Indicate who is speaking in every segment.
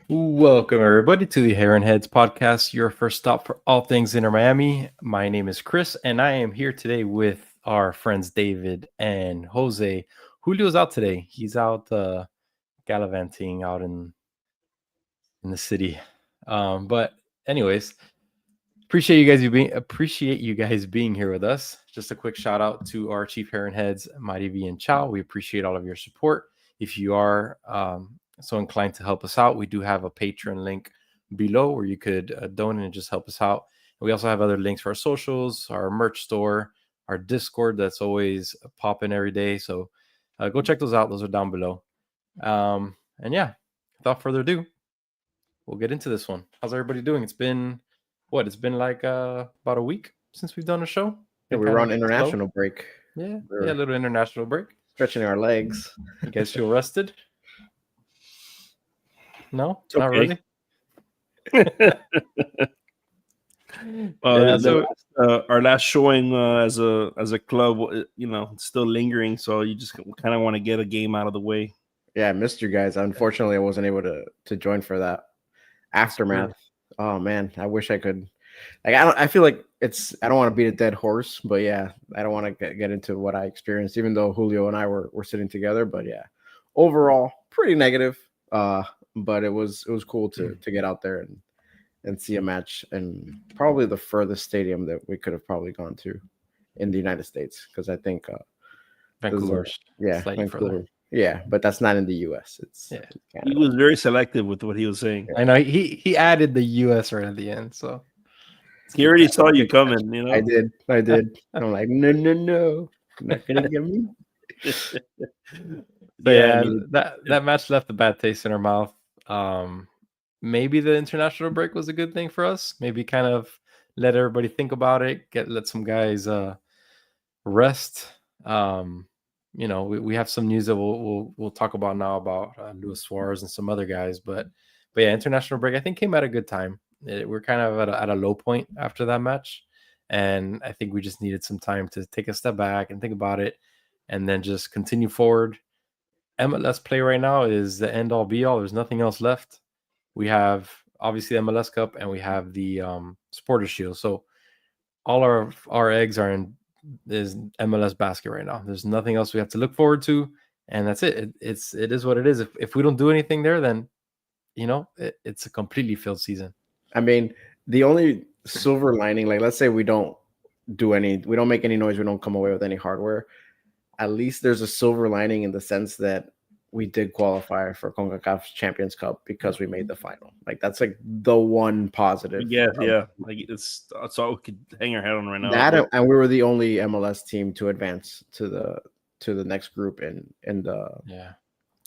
Speaker 1: Welcome, everybody, to the Heron Heads podcast, your first stop for all things Inter Miami. My name is Chris, and I am here today with our friends David and Jose. Julio's out today. He's out gallivanting out in the city. But anyways, appreciate you guys being here with us. Just a quick shout out to our chief Heron Heads, Mighty V and Chow. We appreciate all of your support. If you are so inclined to help us out, we do have a Patreon link below where you could donate and just help us out. And we also have other links for our socials, our merch store, our Discord that's always popping every day. So go check those out. Those are down below. And yeah, without further ado, we'll get into this one. How's everybody doing? It's been like about a week since we've done a show.
Speaker 2: Yeah, we were on international break.
Speaker 1: Yeah, a little international break.
Speaker 2: Stretching our legs.
Speaker 1: You guys feel rested? No,
Speaker 3: okay.
Speaker 1: Not really.
Speaker 3: Our last showing as a club, still lingering. So you just kind of want to get a game out of the way.
Speaker 2: Yeah, I missed you guys. Unfortunately, I wasn't able to join for that aftermath. Oh man, I wish I could. I feel like I don't want to beat a dead horse, but yeah, I don't want to get into what I experienced, even though Julio and I were sitting together. But yeah, overall, pretty negative. But it was cool to get out there and see a match, and probably the furthest stadium that we could have probably gone to in the United States, because I think
Speaker 1: Vancouver.
Speaker 2: Vancouver. Yeah, but that's not in the U.S.
Speaker 3: He was very selective with what he was saying.
Speaker 1: I know he added the U.S. right at the end, so
Speaker 3: he already saw you coming. You know,
Speaker 2: I did. I'm like, no, you're not gonna get me.
Speaker 1: But yeah, that match left a bad taste in our mouth. Maybe the international break was a good thing for us. Maybe kind of let everybody think about it. Let some guys rest. We have some news that we'll talk about now about Luis Suarez and some other guys. But yeah, international break I think came at a good time. We're kind of at a low point after that match, and I think we just needed some time to take a step back and think about it, and then just continue forward. MLS play right now is the end all be all. There's nothing else left. We have obviously the MLS Cup and we have the Supporters Shield. So all our eggs are in this MLS basket right now. There's nothing else we have to look forward to, and that's it. It is what it is. If we don't do anything there, then it's a completely failed season.
Speaker 2: I mean, the only silver lining, like let's say we don't make any noise, we don't come away with any hardware. At least there's a silver lining in the sense that we did qualify for CONCACAF's Champions Cup because we made the final. Like that's like the one positive.
Speaker 3: Yeah. Like it's all we could hang our head on right now.
Speaker 2: And we were the only MLS team to advance to the next group in the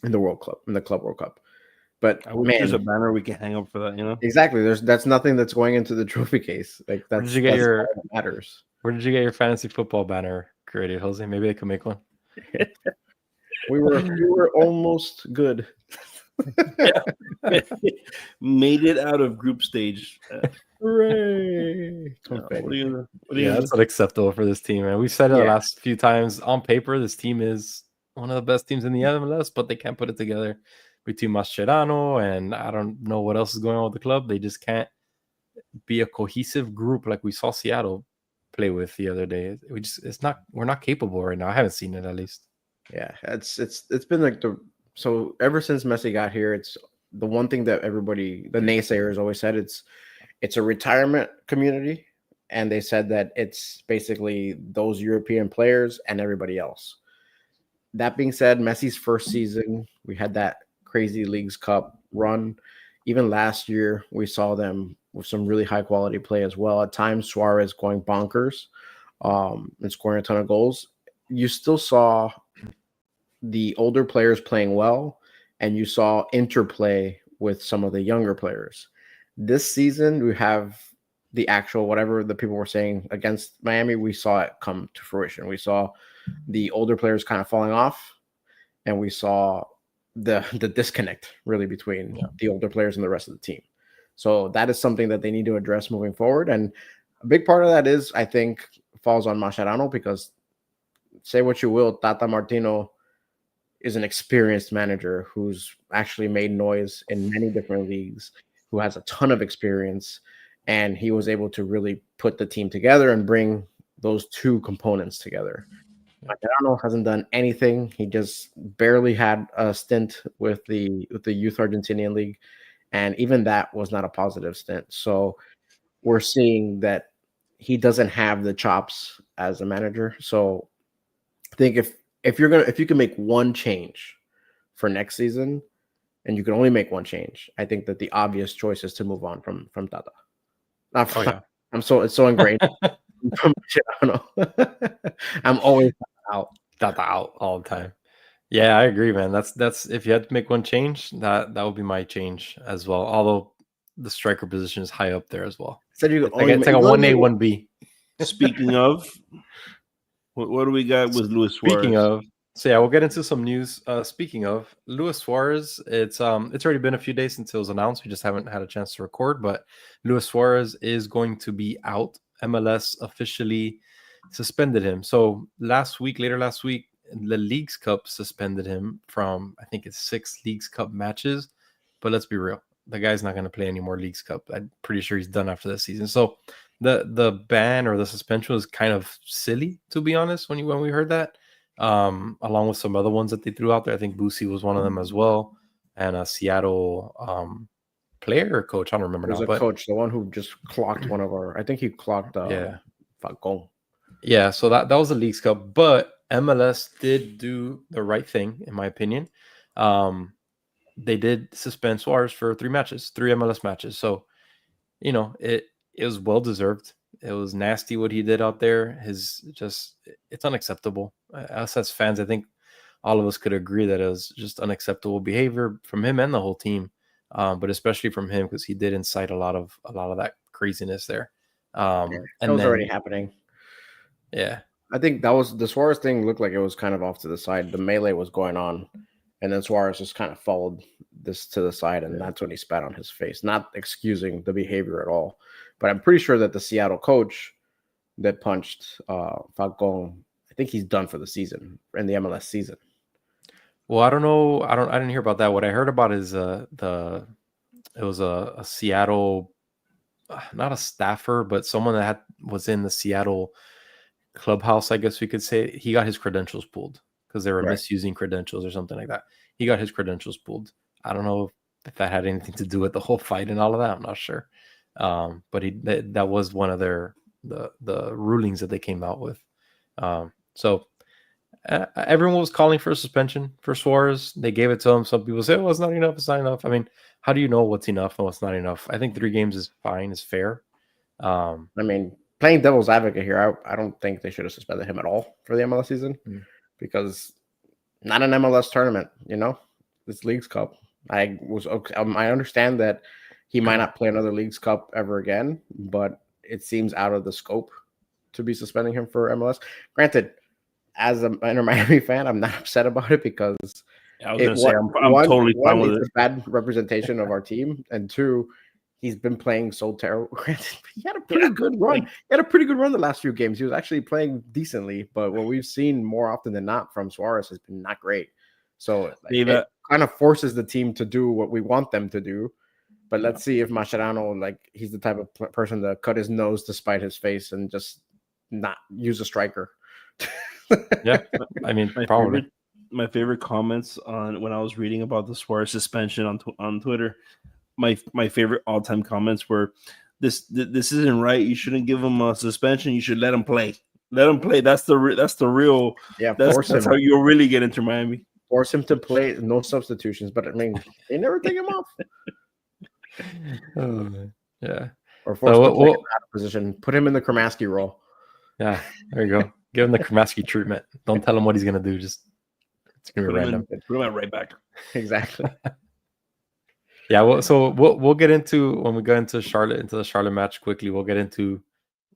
Speaker 2: World Cup, in the Club World Cup. But
Speaker 3: there's a banner we can hang up for that,
Speaker 2: Exactly. That's nothing that's going into the trophy case. Like that's,
Speaker 1: where did you get
Speaker 2: that matters.
Speaker 1: Where did you get your fantasy football banner created, Jose? Maybe they could make one.
Speaker 2: We were almost good.
Speaker 3: Made it out of group stage.
Speaker 2: Hooray!
Speaker 1: That's unacceptable for this team, man. We've said it the last few times. On paper, this team is one of the best teams in the MLS, but they can't put it together between Mascherano and I don't know what else is going on with the club. They just can't be a cohesive group like we saw Seattle play with the other day. We're not capable right now. I haven't seen it, at least.
Speaker 2: Yeah, it's been like so ever since Messi got here, it's the one thing that everybody, the naysayers, always said. It's a retirement community, and they said that it's basically those European players and everybody else. That being said, Messi's first season, we had that crazy Leagues Cup run. Even last year, we saw them with some really high quality play as well. At times, Suarez going bonkers and scoring a ton of goals. You still saw the older players playing well, and you saw interplay with some of the younger players. This season, we have the actual, whatever the people were saying against Miami, we saw it come to fruition. We saw the older players kind of falling off, and we saw the disconnect really between the older players and the rest of the team. So that is something that they need to address moving forward. And a big part of that is, I think, falls on Mascherano, because say what you will, Tata Martino is an experienced manager who's actually made noise in many different leagues, who has a ton of experience, and he was able to really put the team together and bring those two components together. Mascherano hasn't done anything. He just barely had a stint with the Youth Argentinian League, and even that was not a positive stint. So we're seeing that he doesn't have the chops as a manager. So I think if you can make one change for next season, and you can only make one change, I think that the obvious choice is to move on from Tata. It's so ingrained. I'm always out.
Speaker 1: Tata out all the time. Yeah, I agree, man. That's if you had to make one change, that would be my change as well. Although the striker position is high up there as well.
Speaker 2: Said you
Speaker 1: It's like a 1A, 1B.
Speaker 3: Speaking of, what do we got with Luis Suarez?
Speaker 1: Speaking of, so yeah, we'll get into some news. Speaking of Luis Suarez, it's already been a few days since it was announced. We just haven't had a chance to record, but Luis Suarez is going to be out. MLS officially suspended him. So later last week, the Leagues Cup suspended him from, I think it's 6 Leagues Cup matches. But let's be real, the guy's not going to play any more Leagues Cup. I'm pretty sure he's done after this season. So the ban or the suspension was kind of silly, to be honest, when we heard that. Along with some other ones that they threw out there. I think Boosie was one of them as well, and a Seattle player or coach. I don't remember now.
Speaker 2: But coach, the one who just clocked one of our. I think he clocked. Falcon.
Speaker 1: Yeah, so that was the Leagues Cup, but MLS did do the right thing, in my opinion. They did suspend Suarez for 3 MLS matches. So, it was well deserved. It was nasty what he did out there. It's unacceptable. Us as fans, I think all of us could agree that it was just unacceptable behavior from him and the whole team, but especially from him because he did incite a lot of that craziness there.
Speaker 2: And that was already happening.
Speaker 1: Yeah,
Speaker 2: I think that was the Suarez thing. Looked like it was kind of off to the side. The melee was going on, and then Suarez just kind of followed this to the side, and that's when he spat on his face. Not excusing the behavior at all, but I'm pretty sure that the Seattle coach that punched Falcon, I think he's done for the season in the MLS season.
Speaker 1: Well, I don't know. I didn't hear about that. What I heard about is it was a Seattle, not a staffer, but someone that was in the Seattle clubhouse, I guess we could say. He got his credentials pulled because they were misusing credentials or something like that. He got his credentials pulled. I don't know if that had anything to do with the whole fight and all of that. I'm not sure. But that was one of the rulings that they came out with. So everyone was calling for a suspension for Suarez. They gave it to him. Some people say, "Oh, it's not enough. It's not enough." I mean, how do you know what's enough and what's not enough? I think 3 games is fine, is fair.
Speaker 2: I mean, playing devil's advocate here, I don't think they should have suspended him at all for the MLS season because not an MLS tournament, it's Leagues Cup. I understand that he might not play another Leagues Cup ever again, but it seems out of the scope to be suspending him for MLS. Granted, as an Inter Miami fan, I'm not upset about it because
Speaker 3: I'm totally fine with it.
Speaker 2: It's a bad representation of our team, and 2, he's been playing so terrible. He had a pretty good run. He had a pretty good run the last few games. He was actually playing decently, but what we've seen more often than not from Suarez has been not great. So it kind of forces the team to do what we want them to do. But let's see if Mascherano, he's the type of person to cut his nose to spite his face and just not use a striker.
Speaker 1: Yeah, I mean, probably.
Speaker 3: My favorite comments on when I was reading about the Suarez suspension on Twitter, my favorite all-time comments were, this isn't right. You shouldn't give him a suspension. You should let him play. Let him play. That's the real. Yeah, that's how you'll really get into Miami.
Speaker 2: Force him to play, no substitutions. But I mean, they never take him off.
Speaker 1: Yeah.
Speaker 2: Or force him to play out of position. Put him in the Kramaski role.
Speaker 1: Yeah, there you go. Give him the Kramaski treatment. Don't tell him what he's gonna do. Just it's gonna be random.
Speaker 3: Put him at right back.
Speaker 2: Exactly.
Speaker 1: Yeah. Well, so we'll get into when we go into the Charlotte match quickly. We'll get into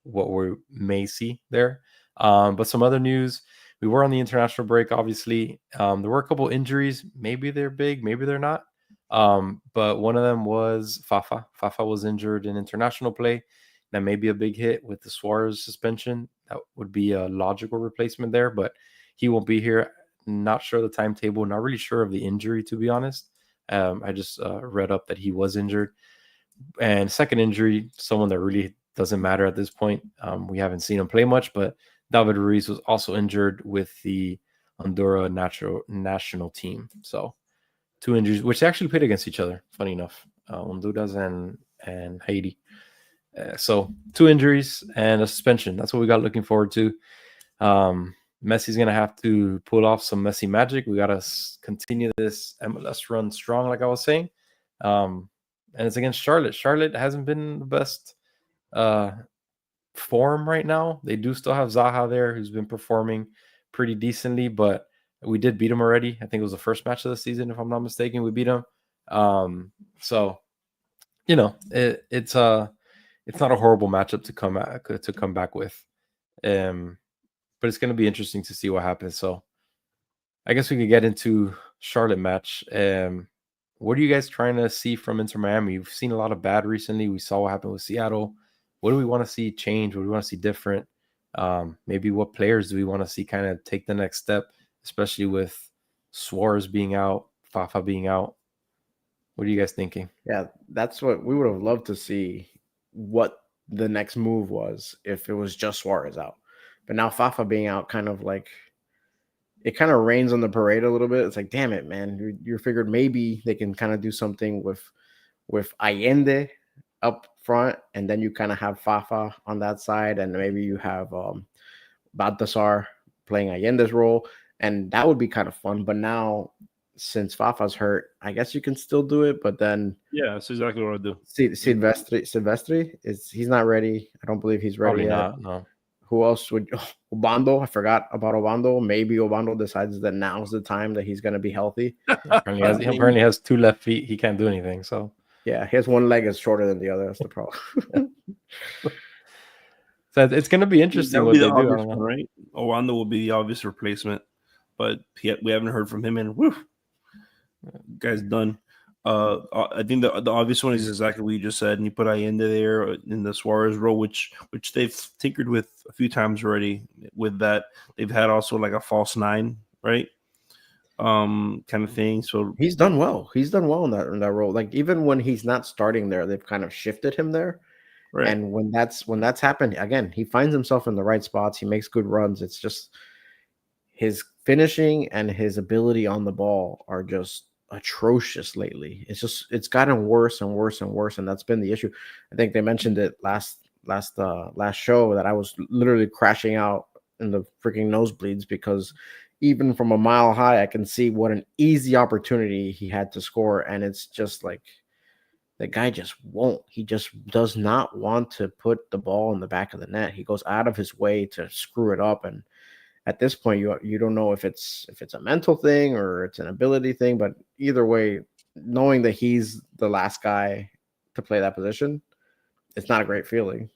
Speaker 1: what we may see there. But some other news. We were on the international break, obviously. There were a couple injuries. Maybe they're big, maybe they're not. But one of them was Fafa. Fafa was injured in international play. That may be a big hit with the Suarez suspension. That would be a logical replacement there, but he won't be here Not sure of the timetable. Not really sure of the injury, to be honest. I just read up that he was injured. And second injury, someone that really doesn't matter at this point. We haven't seen him play much, but David Ruiz was also injured with the Honduras national team. So 2 injuries, which actually played against each other, funny enough. Honduras and Haiti. So 2 injuries and a suspension. That's what we got looking forward to. Messi's going to have to pull off some Messi magic. We got to continue this MLS run strong, like I was saying. And it's against Charlotte. Charlotte hasn't been the best form right now. They do still have Zaha there, who's been performing pretty decently, but we did beat him already. I think it was the first match of the season, if I'm not mistaken. We beat him. So, it's not a horrible matchup to come back with. But it's going to be interesting to see what happens. So I guess we could get into Charlotte match. What are you guys trying to see from Inter Miami? We've seen a lot of bad recently. We saw what happened with Seattle. What do we want to see change? What do we want to see different? Maybe what players do we want to see kind of take the next step, especially with Suarez being out, Fafa being out? What are you guys thinking?
Speaker 2: Yeah, that's what we would have loved to see, what the next move was if it was just Suarez out. But now Fafa being out kind of rains on the parade a little bit. It's like, damn it, man. You figured maybe they can kind of do something with Allende up front, and then you kind of have Fafa on that side, and maybe you have Baltasar playing Allende's role, and that would be kind of fun. But now, since Fafa's hurt, I guess you can still do it, but then
Speaker 3: that's exactly what I do.
Speaker 2: Silvestri he's not ready. I don't believe he's ready
Speaker 1: Probably
Speaker 2: yet.
Speaker 1: not, no.
Speaker 2: Who else would Obando? I forgot about Obando. Maybe Obando decides that now's the time that he's going to be healthy.
Speaker 1: He apparently has 2 left feet. He can't do anything. So
Speaker 2: yeah, his one leg is shorter than the other. That's the problem.
Speaker 1: So it's going to be interesting what they do,
Speaker 3: right? Obando will be the obvious replacement, but we haven't heard from him, and guy's done. I think the obvious one is exactly what you just said, and you put Allende there in the Suarez role, which they've tinkered with a few times already. With that, they've had also like a false 9, right? Kind of thing. So
Speaker 2: he's done well. He's done well in that role. Like, even when he's not starting there, they've kind of shifted him there. Right. And when that's happened, again, he finds himself in the right spots. He makes good runs. It's just his finishing and his ability on the ball are just atrocious lately. It's gotten worse and worse and worse, and that's been the issue. I think they mentioned it last show that I was literally crashing out in the freaking nosebleeds, because even from a mile high I can see what an easy opportunity he had to score, and it's just like the guy just won't. He just does not want to put the ball in the back of the net. He goes out of his way to screw it up, and at this point, you don't know if it's a mental thing or it's an ability thing, but either way, knowing that he's the last guy to play that position, it's not a great feeling.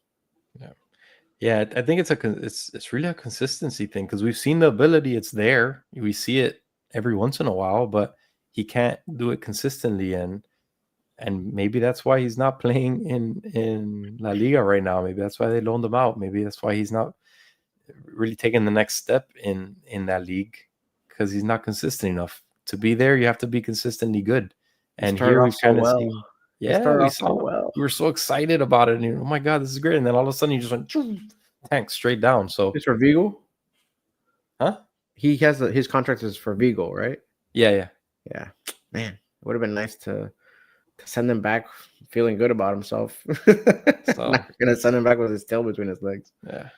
Speaker 1: Yeah, I think it's really a consistency thing, because we've seen the ability; it's there. We see it every once in a while, but he can't do it consistently, and maybe that's why he's not playing in La Liga right now. Maybe that's why they loaned him out. Maybe that's why he's not really taking the next step in that league, because he's not consistent enough to be there. You have to be consistently good, and here we've kind of seen, we were so excited about it, and oh my god, this is great, and then all of a sudden he just went tank straight down. So
Speaker 2: it's for Vigo,
Speaker 1: huh?
Speaker 2: He has his contract is for Vigo, right?
Speaker 1: Yeah.
Speaker 2: Man, it would have been nice to send him back feeling good about himself. So not gonna send him back with his tail between his legs.
Speaker 1: Yeah.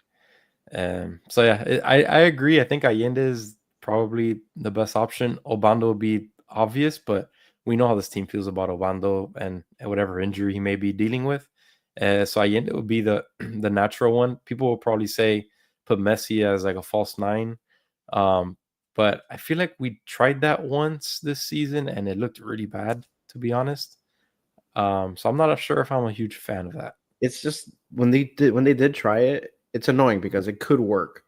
Speaker 1: So yeah, I agree. I think Allende is probably the best option. Obando would be obvious, but we know how this team feels about Obando and whatever injury he may be dealing with. So Allende would be the natural one. People will probably say put Messi as like a false 9. But I feel like we tried that once this season and it looked really bad, to be honest. So I'm not sure if I'm a huge fan of that.
Speaker 2: It's just when they did try it, it's annoying because it could work.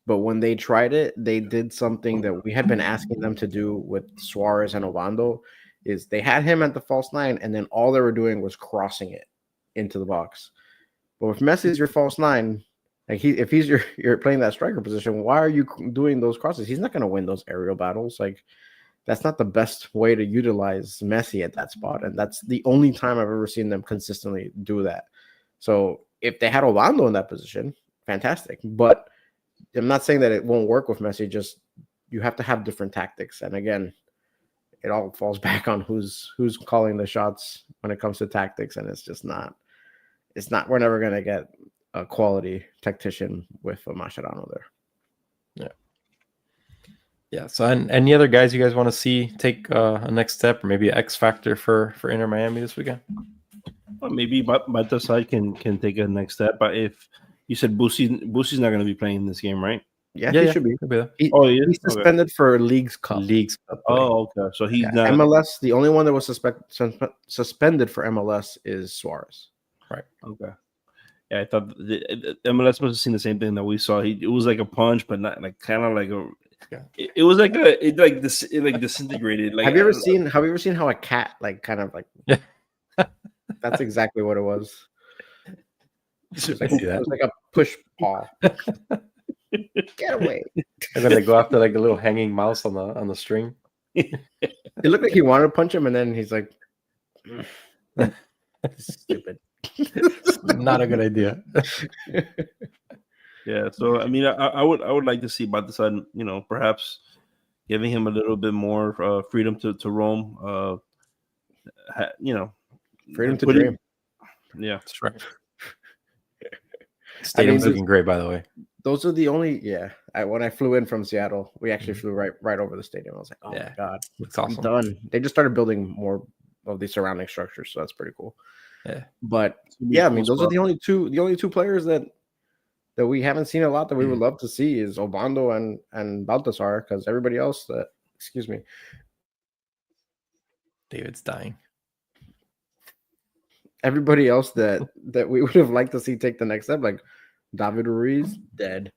Speaker 2: But when they tried it, they did something that we had been asking them to do with Suarez and Obando, is they had him at the false 9, and then all they were doing was crossing it into the box. But if Messi's your false 9, Like if you're playing that striker position, why are you doing those crosses? He's not going to win those aerial battles. Like that's not the best way to utilize Messi at that spot, and that's the only time I've ever seen them consistently do that. So if they had Obando in that position, fantastic. But I'm not saying that it won't work with Messi. Just you have to have different tactics, and again, it all falls back on who's calling the shots when it comes to tactics, and it's just not. It's not. We're never going to get a quality tactician with a Mascherano there.
Speaker 1: Yeah. So, and any other guys you guys want to see take a next step, or maybe an X factor for Inter Miami this weekend?
Speaker 3: Well, maybe Baltasar can take a next step. But if you said Bussi's not going to be playing this game, right?
Speaker 2: Yeah, he should be. He's suspended for Leagues Cup.
Speaker 3: Oh, okay. So he's not
Speaker 2: MLS. The only one that was suspended for MLS is Suarez.
Speaker 1: Right.
Speaker 3: Okay. Yeah, I thought the MLS must have seen the same thing that we saw. It was like a punch, but not like kind of like a. Yeah. It was like it disintegrated. Like
Speaker 2: have you ever seen how a cat like kind of like? Yeah. That's exactly what it was. It was like a push paw. Get away!
Speaker 1: And then they go after like a little hanging mouse on the string.
Speaker 2: It looked like he wanted to punch him, and then he's like, "Stupid."
Speaker 1: Not a good idea.
Speaker 3: Yeah, so I mean, I would like to see Baltasar, perhaps giving him a little bit more freedom to roam.
Speaker 2: Freedom to dream.
Speaker 3: Yeah,
Speaker 1: that's right. Stadium's looking great, by the way.
Speaker 2: Those are the only when I flew in from Seattle, we actually flew right over the stadium. I was like, oh my god,
Speaker 1: looks awesome.
Speaker 2: I'm done. They just started building more of the surrounding structures, so that's pretty cool.
Speaker 1: Yeah,
Speaker 2: but I mean, those are the only two players that we haven't seen a lot that we would love to see is Obando and Baltasar, because everybody else excuse me,
Speaker 1: David's dying.
Speaker 2: Everybody else that we would have liked to see take the next step, like David Ruiz, dead.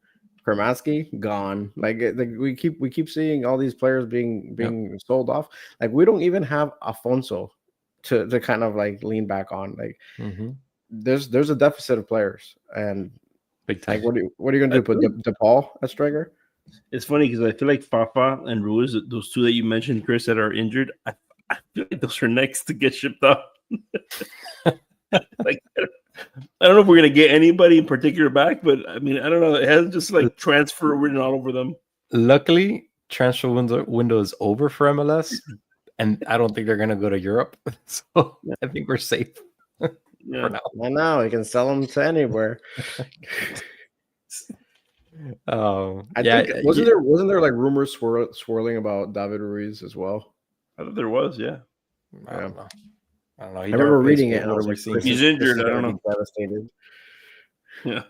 Speaker 2: Kremansky, gone. Like we keep seeing all these players being sold off. Like we don't even have Afonso to kind of like lean back on. Like there's a deficit of players, and
Speaker 1: big time.
Speaker 2: Like what are you gonna do? Put DePaul at striker?
Speaker 3: It's funny because I feel like Fafa and Ruiz, those two that you mentioned, Chris, that are injured, I feel like those are next to get shipped off. Like I don't know if we're gonna get anybody in particular back, but I mean I don't know. It has just like transfer written all over them.
Speaker 1: Luckily, transfer window is over for MLS, and I don't think they're gonna go to Europe. So I think we're safe for now.
Speaker 2: I know you can sell them to anywhere. I think wasn't there like rumors swirling about David Ruiz as well?
Speaker 3: I thought there was, yeah.
Speaker 1: I don't know. I
Speaker 2: remember reading it and I was like,
Speaker 3: he's injured. I don't know.
Speaker 2: Devastated.
Speaker 3: Yeah.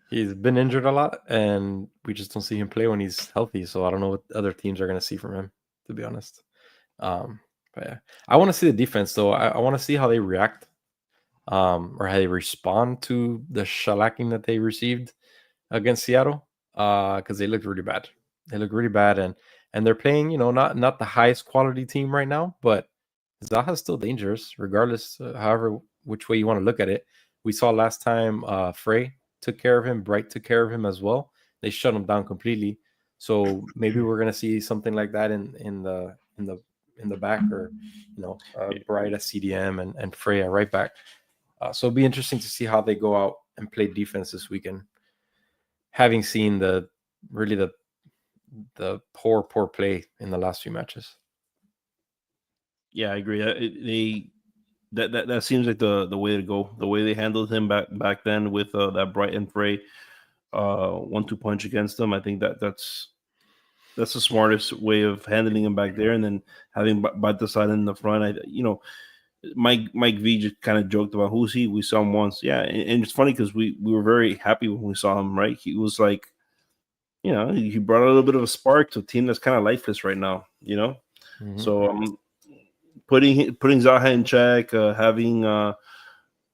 Speaker 1: He's been injured a lot, and we just don't see him play when he's healthy. So I don't know what other teams are going to see from him, to be honest. But yeah, I want to see the defense, though. I want to see how they react or how they respond to the shellacking that they received against Seattle because they looked really bad. They look really bad, and they're playing, not the highest quality team right now, but Zaha's still dangerous, regardless, however, which way you want to look at it. We saw last time Frey took care of him, Bright took care of him as well. They shut him down completely. So maybe we're gonna see something like that in the back, or Bright at CDM and Frey at right back. So it'll be interesting to see how they go out and play defense this weekend. Having seen the poor play in the last few matches.
Speaker 3: Yeah, I agree. That seems like the way to go. The way they handled him back then with that Brighton Frey 1-2 punch against them. I think that's the smartest way of handling him back there, and then having Baltasar in the front. Mike V just kind of joked about who's he. We saw him once, yeah, and it's funny because we were very happy when we saw him. Right, he was like, he brought a little bit of a spark to a team that's kind of lifeless right now. So putting Zaha in check, having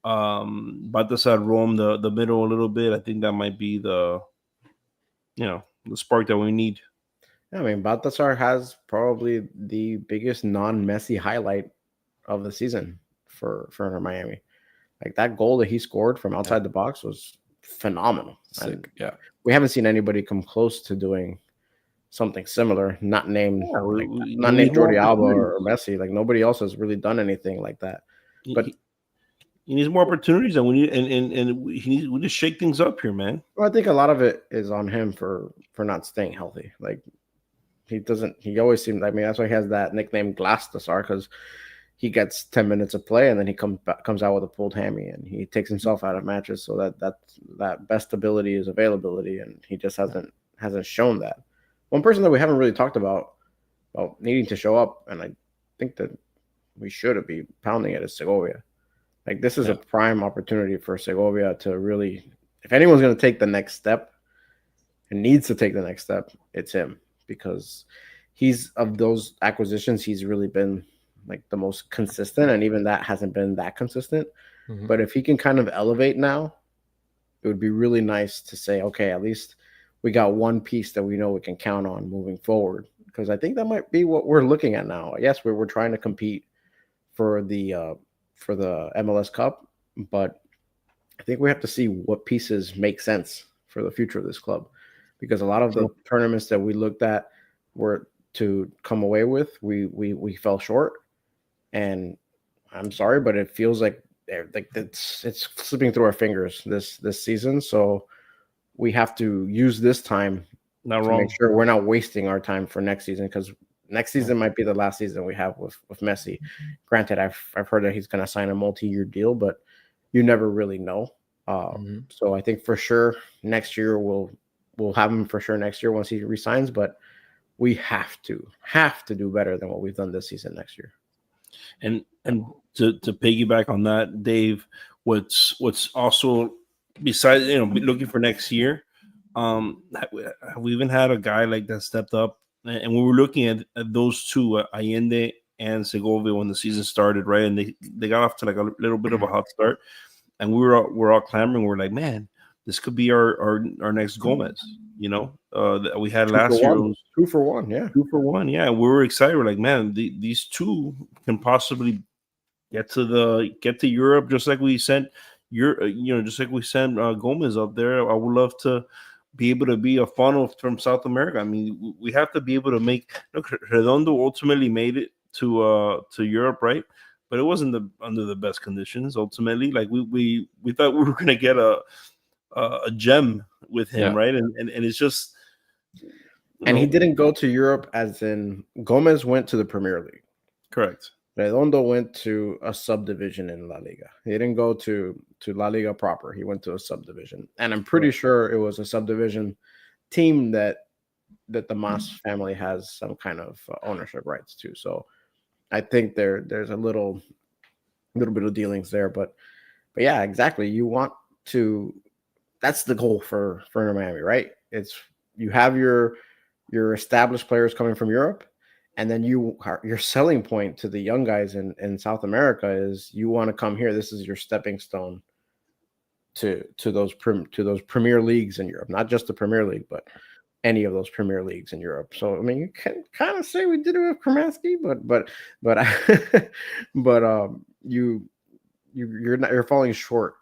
Speaker 3: Baltasar roam the middle a little bit, I think that might be the spark that we need.
Speaker 2: I mean, Baltasar has probably the biggest non-Messi highlight of the season for Miami. Like that goal that he scored from outside the box was phenomenal.
Speaker 1: Sick. Yeah.
Speaker 2: We haven't seen anybody come close to doing something similar. Not named not named Jordi Alba or Messi. Like nobody else has really done anything like that. But
Speaker 3: he needs more opportunities, and we just shake things up here, man.
Speaker 2: Well, I think a lot of it is on him for not staying healthy. Like he always seems. I mean, that's why he has that nickname Glastasar, because he gets 10 minutes of play and then he comes out with a pulled hammy and he takes himself out of matches. So that best ability is availability, and he just hasn't shown that. One person that we haven't really talked about needing to show up, and I think that we should be pounding it, is Segovia. Like this is a prime opportunity for Segovia to really, if anyone's going to take the next step and needs to take the next step, it's him, because he's, of those acquisitions, he's really been like the most consistent, and even that hasn't been that consistent. Mm-hmm. But if he can kind of elevate now, it would be really nice to say, okay, at least we got one piece that we know we can count on moving forward, because I think that might be what we're looking at now. Yes, we're trying to compete for the MLS Cup, but I think we have to see what pieces make sense for the future of this club, because a lot of the tournaments that we looked at were to come away with, we fell short. And I'm sorry, but it feels like it's slipping through our fingers this season. So we have to use this time to make sure we're not wasting our time for next season, because next season might be the last season we have with Messi. Granted, I've heard that he's going to sign a multi-year deal, but you never really know. So I think for sure next year we'll have him for sure next year once he resigns, but we have to do better than what we've done this season next year.
Speaker 3: And to piggyback on that, Dave, what's also, besides looking for next year, we even had a guy like that stepped up, and we were looking at those two, Allende and Segovia, when the season started, right? And they got off to like a little bit of a hot start, and we're all clamoring. We're like, man, this could be our next Gomez, that we had last year.
Speaker 2: 2 for 1, yeah.
Speaker 3: 2 for 1, yeah. We were excited. We're like, man, these two can possibly get to Europe, just like we sent Gomez up there. I would love to be able to be a funnel from South America. I mean, we have to be able to make. Look, Redondo ultimately made it to Europe, right? But it wasn't under the best conditions. Ultimately, like we thought we were going to get a gem with him, right? And it's just,
Speaker 2: and he didn't go to Europe, as in Gomez went to the Premier League.
Speaker 3: Correct.
Speaker 2: Redondo went to a subdivision in La Liga. He didn't go to La Liga proper. He went to a subdivision, and I'm pretty sure it was a subdivision team that the Mas family has some kind of ownership rights to. So I think there's a little bit of dealings there, but yeah, exactly. You want to. That's the goal for Inter Miami, right? It's you have your established players coming from Europe, and then your selling point to the young guys in South America is you want to come here. This is your stepping stone to those Premier Leagues in Europe, not just the Premier League, but any of those Premier Leagues in Europe. So I mean, you can kind of say we did it with Kromansky, but you're falling short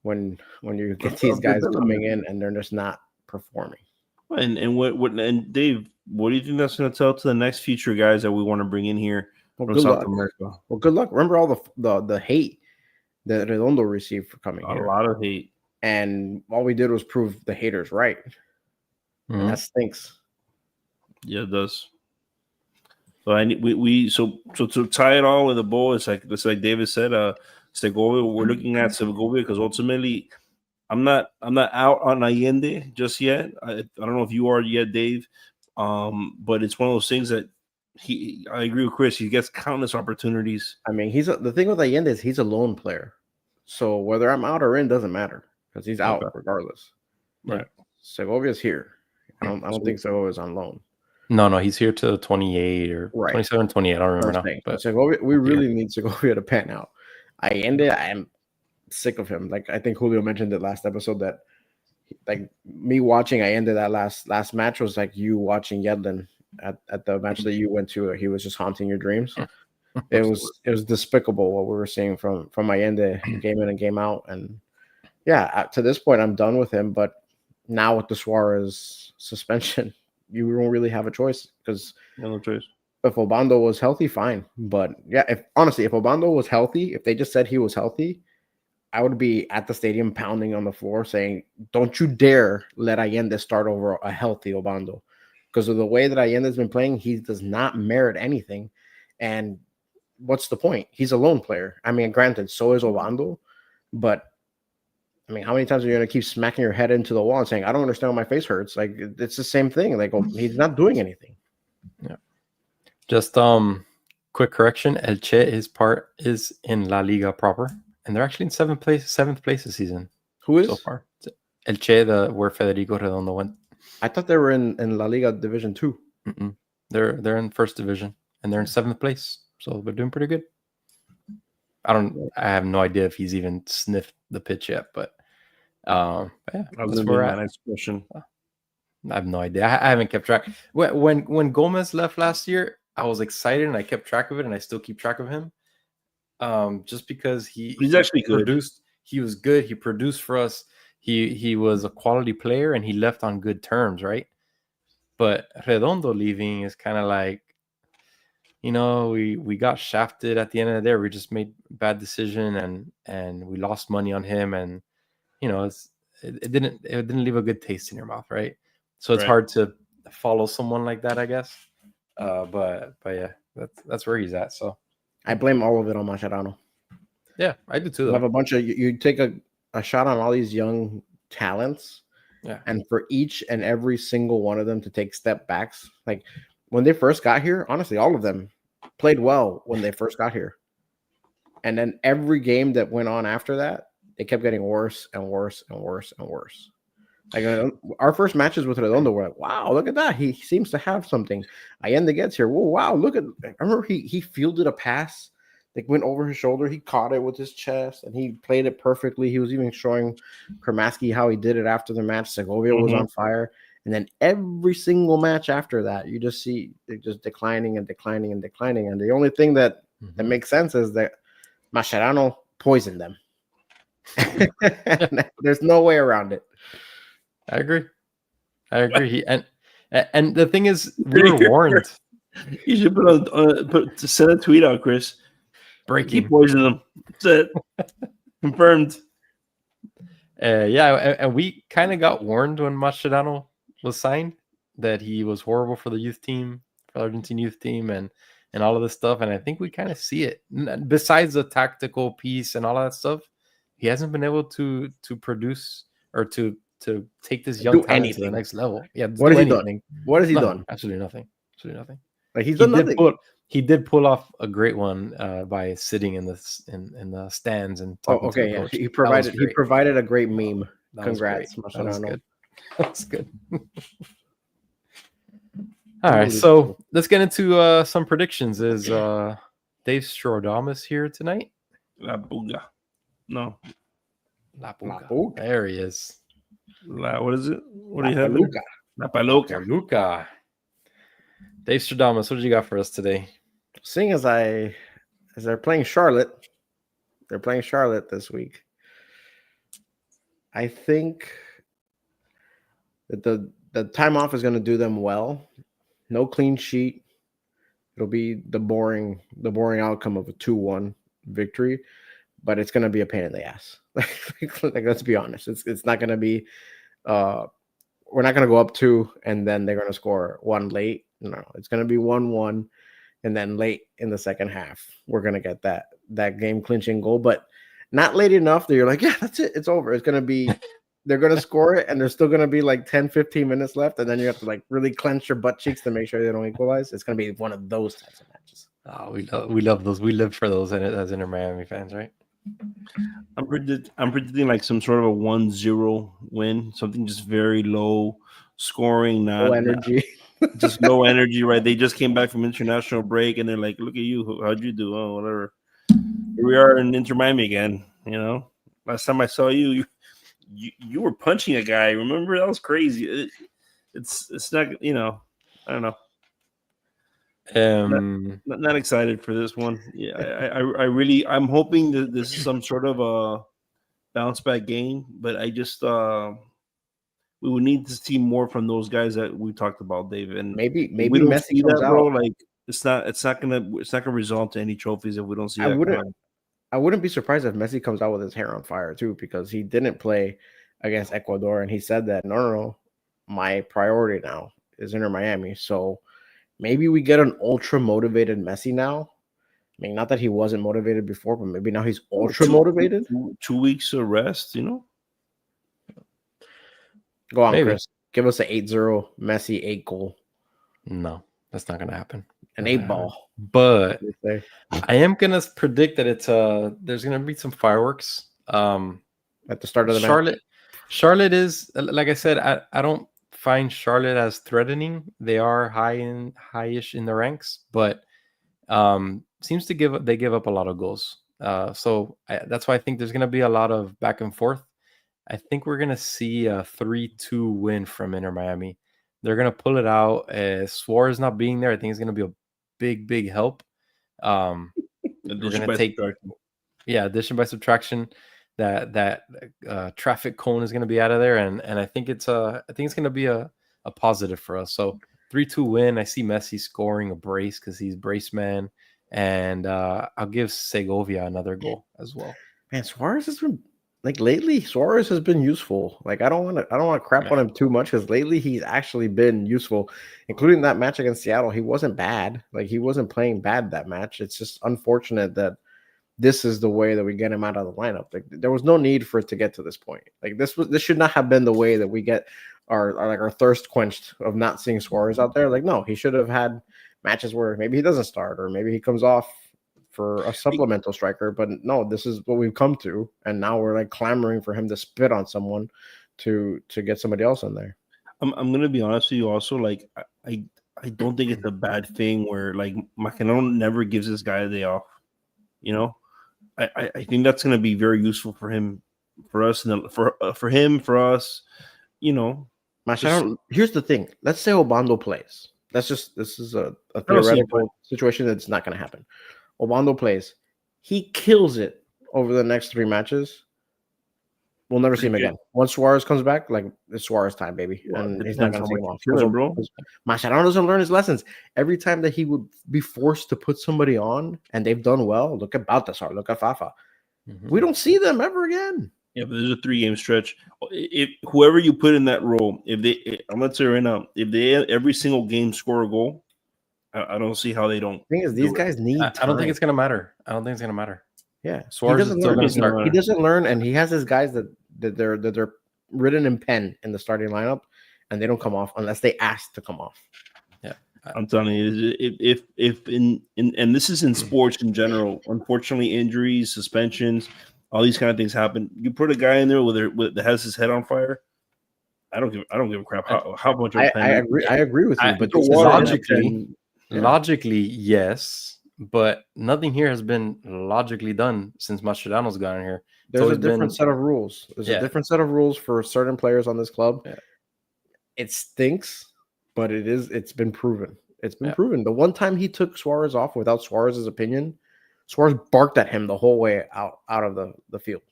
Speaker 2: when you get these guys coming in and they're just not performing.
Speaker 3: And Dave, what do you think that's going to tell to the next future guys that we want to bring in here from South America?
Speaker 2: Well, good luck. Remember all the hate that Redondo received for coming here.
Speaker 3: A lot of hate.
Speaker 2: And all we did was prove the haters right. Mm-hmm. And that stinks.
Speaker 3: Yeah, it does. So so to tie it all with a bow, it's like David said, Segovia. We're looking at Segovia because ultimately, I'm not out on Allende just yet. I don't know if you are yet, Dave. But it's one of those things that I agree with Chris. He gets countless opportunities.
Speaker 2: I mean, the thing with Allende is he's a lone player. So whether I'm out or in doesn't matter because he's out regardless.
Speaker 3: Right.
Speaker 2: Segovia's here. I don't think Segovia's on loan.
Speaker 1: No, he's here to 28 or 27, 28. I don't remember now.
Speaker 2: But Segovia, we really need Segovia to pan out. Allende, I am sick of him. Like I think Julio mentioned it last episode that like me watching Allende that last match was like you watching Yedlin at the match that you went to. He was just haunting your dreams. It was despicable what we were seeing from Allende game in and game out, and Yeah, to this point, I'm done with him. But now with the Suarez suspension, you don't really have a choice because
Speaker 3: No choice.
Speaker 2: if Obando was healthy, fine. But yeah, if Obando was healthy, if they just said he was healthy, I would be at the stadium pounding on the floor saying, "Don't you dare let Allende start over a healthy Obando." Because of the way that Allende's been playing, he does not merit anything. And what's the point? He's a lone player. I mean, granted, so is Obando, but I mean, how many times are you going to keep smacking your head into the wall and saying, "I don't understand why my face hurts"? Like it's the same thing. Like he's not doing anything.
Speaker 1: Yeah. Just quick correction. Elche is in La Liga proper, and they're actually in seventh place this season.
Speaker 2: Who is
Speaker 1: so far? Elche, where Federico Redondo went.
Speaker 2: I thought they were in La Liga Division 2.
Speaker 1: Mm-mm. They're in first division, and they're in seventh place, so they're doing pretty good. I have no idea if he's even sniffed the pitch yet, but yeah,
Speaker 3: That's where my next question.
Speaker 1: I have no idea. I haven't kept track. When Gomez left last year, I was excited and I kept track of it, and I still keep track of him. Just because
Speaker 3: he's actually
Speaker 1: produced. Good. He was good. He produced for us. He was a quality player, and he left on good terms, right? But Redondo leaving is kind of like, we got shafted at the end of the day. We just made a bad decision, and we lost money on him, and it didn't leave a good taste in your mouth, right? So it's hard to follow someone like that, I guess. But yeah, that's where he's at. So
Speaker 2: I blame all of it on Mascherano.
Speaker 1: Yeah, I do too.
Speaker 2: You have a bunch of you take a shot on all these young talents.
Speaker 1: Yeah.
Speaker 2: And for each and every single one of them to take step backs, like when they first got here, honestly, all of them played well when they first got here. And then every game that went on after that, it kept getting worse and worse and worse and worse. Like our first matches with Redondo were like, wow, look at that. He seems to have something. Allende gets here. Whoa, wow, look at. I remember he fielded a pass that went over his shoulder. He caught it with his chest and he played it perfectly. He was even showing Kramaski how he did it after the match. Segovia was on fire. And then every single match after that, you just see it just declining and declining and declining. And the only thing that makes sense is that Mascherano poisoned them. There's no way around it.
Speaker 1: I agree. And the thing is, we were warned.
Speaker 3: You should send a tweet out, Chris.
Speaker 1: Breaking.
Speaker 3: He poisoned them. That's it. Confirmed.
Speaker 1: Yeah, and we kind of got warned when Mascherano was signed that he was horrible for the youth team, for the Argentine youth team, and all of this stuff. And I think we kind of see it. Besides the tactical piece and all of that stuff, he hasn't been able to produce or to take this young talent to the next level. Yeah,
Speaker 2: what has he done? What has he done?
Speaker 1: Absolutely nothing. Absolutely nothing.
Speaker 2: Like he's done nothing.
Speaker 1: He did pull off a great one by sitting in the stands and talking to the coach.
Speaker 2: He provided a great meme. Congrats,
Speaker 1: Mascherano. That's good. All right, so let's get into some predictions. Is Dave Stradamus here tonight?
Speaker 3: La Puga. No.
Speaker 1: La Puga. There he is.
Speaker 3: What is it? What do you have?
Speaker 2: La
Speaker 1: Paluca. Dave Stradamus, what did you got for us today?
Speaker 2: Seeing as they're playing Charlotte, this week. I think that the time off is going to do them well. No clean sheet. It'll be the boring outcome of a 2-1 victory, but it's going to be a pain in the ass. Like let's be honest. It's not going to be we're not going to go up 2 and then they're going to score 1 late. No, it's going to be 1-1 and then late in the second half we're going to get that game clinching goal, but not late enough that you're like, yeah, that's it. It's over. It's going to be they're going to score it and there's still going to be like 10-15 minutes left and then you have to like really clench your butt cheeks to make sure they don't equalize. It's going to be one of those types of matches.
Speaker 1: Oh, we love those. We live for those as Inter Miami fans, right?
Speaker 3: I'm predicting like some sort of a 1-0 win, something just very low scoring,
Speaker 2: low energy.
Speaker 3: Just low energy, right? They just came back from international break and they're like, look at you, how'd you do? Oh, whatever. Here we are in Inter Miami again. Last time I saw you were punching a guy. Remember? That was crazy. It's not, I don't know. Not excited for this one. Yeah, I'm hoping that this is some sort of bounce back game, but I just we would need to see more from those guys that we talked about, Dave. And
Speaker 2: Maybe
Speaker 3: if we don't
Speaker 2: Messi
Speaker 3: see
Speaker 2: comes
Speaker 3: that, bro,
Speaker 2: out.
Speaker 3: like it's not gonna result to any trophies if we don't see
Speaker 2: I
Speaker 3: that.
Speaker 2: wouldn't be surprised if Messi comes out with his hair on fire too, because he didn't play against Ecuador, and he said that no, my priority now is Inter Miami. So maybe we get an ultra motivated Messi now. I mean, not that he wasn't motivated before, but maybe now he's ultra motivated.
Speaker 3: 2 weeks of rest, you know.
Speaker 2: Go on,
Speaker 1: Maybe.
Speaker 2: Chris. Give us an 8-0 Messi 8-goal.
Speaker 1: No, that's not gonna happen.
Speaker 2: An 8-ball.
Speaker 1: But I am gonna predict that there's gonna be some fireworks.
Speaker 2: At the start of the
Speaker 1: match.
Speaker 2: match.
Speaker 1: Charlotte is, like I said, I don't find Charlotte as threatening. They are high-ish in the ranks, but seems to give up a lot of goals. So that's why I think there's gonna be a lot of back and forth. I think we're gonna see a 3-2 win from Inter Miami. They're gonna pull it out. Suarez not being there, I think, is gonna be a big help. We're gonna take addition by subtraction. That traffic cone is gonna be out of there, and I think it's gonna be a positive for us. So 3-2 win. I see Messi scoring a brace because he's brace man, and I'll give Segovia another goal as well.
Speaker 2: Man, Suarez has been lately. Suarez has been useful. I don't want to crap on him too much, because lately he's actually been useful, including that match against Seattle. He wasn't bad. He wasn't playing bad that match. It's just unfortunate that this is the way that we get him out of the lineup. There was no need for it to get to this point. This should not have been the way that we get our thirst quenched of not seeing Suarez out there. No, he should have had matches where maybe he doesn't start, or maybe he comes off for a supplemental striker. But no, this is what we've come to, and now we're clamoring for him to spit on someone to get somebody else in there.
Speaker 3: I'm gonna be honest with you. Also, I don't think it's a bad thing where Macanon never gives this guy a day off. You know, I think that's going to be very useful for him, for us, and for him, for us. You know,
Speaker 2: here's the thing. Let's say Obando plays. This is a theoretical situation that's not going to happen. Obando plays. He kills it over the next 3 matches. We'll never see him again. Once Suarez comes back, it's Suarez time, baby. And he's not going to take him off.
Speaker 3: Bro.
Speaker 2: Mascherano doesn't learn his lessons. Every time that he would be forced to put somebody on and they've done well, look at Baltasar, look at Fafa. Mm-hmm. We don't see them ever again.
Speaker 3: Yeah, but there's a 3-game stretch. If whoever you put in that role, I'm going to say right now, if they every single game score a goal, I don't see how they don't.
Speaker 2: The thing is, these guys need time.
Speaker 1: I don't think it's going to matter.
Speaker 2: Yeah,
Speaker 1: Suarez is still going to start.
Speaker 2: He doesn't learn, and he has his guys that they're written in pen in the starting lineup, and they don't come off unless they ask to come off.
Speaker 3: Yeah, I'm telling you, if and this is in sports in general. Unfortunately, injuries, suspensions, all these kind of things happen. You put a guy in there that has his head on fire. I don't give a crap how much.
Speaker 2: I agree with you, but
Speaker 1: logically, yes. But nothing here has been logically done since Mascherano's gotten here.
Speaker 2: There's a different set of rules. There's a different set of rules for certain players on this club.
Speaker 1: Yeah.
Speaker 2: It stinks, but it's been proven. It's been proven. The one time he took Suarez off without Suarez's opinion, Suarez barked at him the whole way out of the field.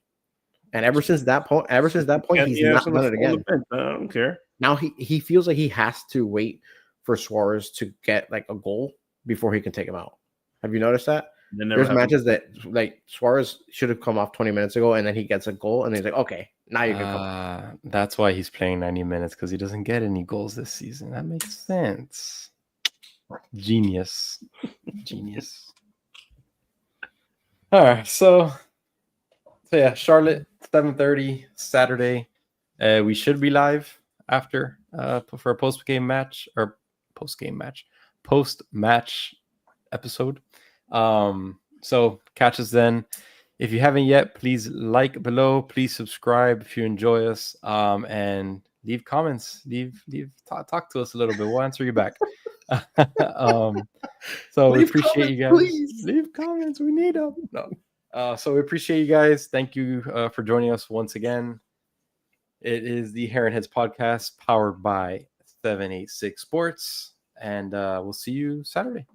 Speaker 2: And ever since that point, he's not done it again.
Speaker 3: I don't care.
Speaker 2: Now he feels like he has to wait for Suarez to get a goal before he can take him out. Have you noticed that? There's matches that Suarez should have come off 20 minutes ago, and then he gets a goal, and he's like, okay, now you can come.
Speaker 1: That's why he's playing 90 minutes, because he doesn't get any goals this season. That makes sense. Genius. All right, so yeah, Charlotte, 7:30 Saturday. We should be live after for a post-match episode. So catch us then. If you haven't yet, please like below, please subscribe if you enjoy us, and leave comments, talk to us a little bit. We'll answer you back. So we appreciate you guys. Please leave comments, we need them. So we appreciate you guys. Thank you for joining us once again. It is the Heron Heads podcast, powered by 786 Sports, and we'll see you Saturday.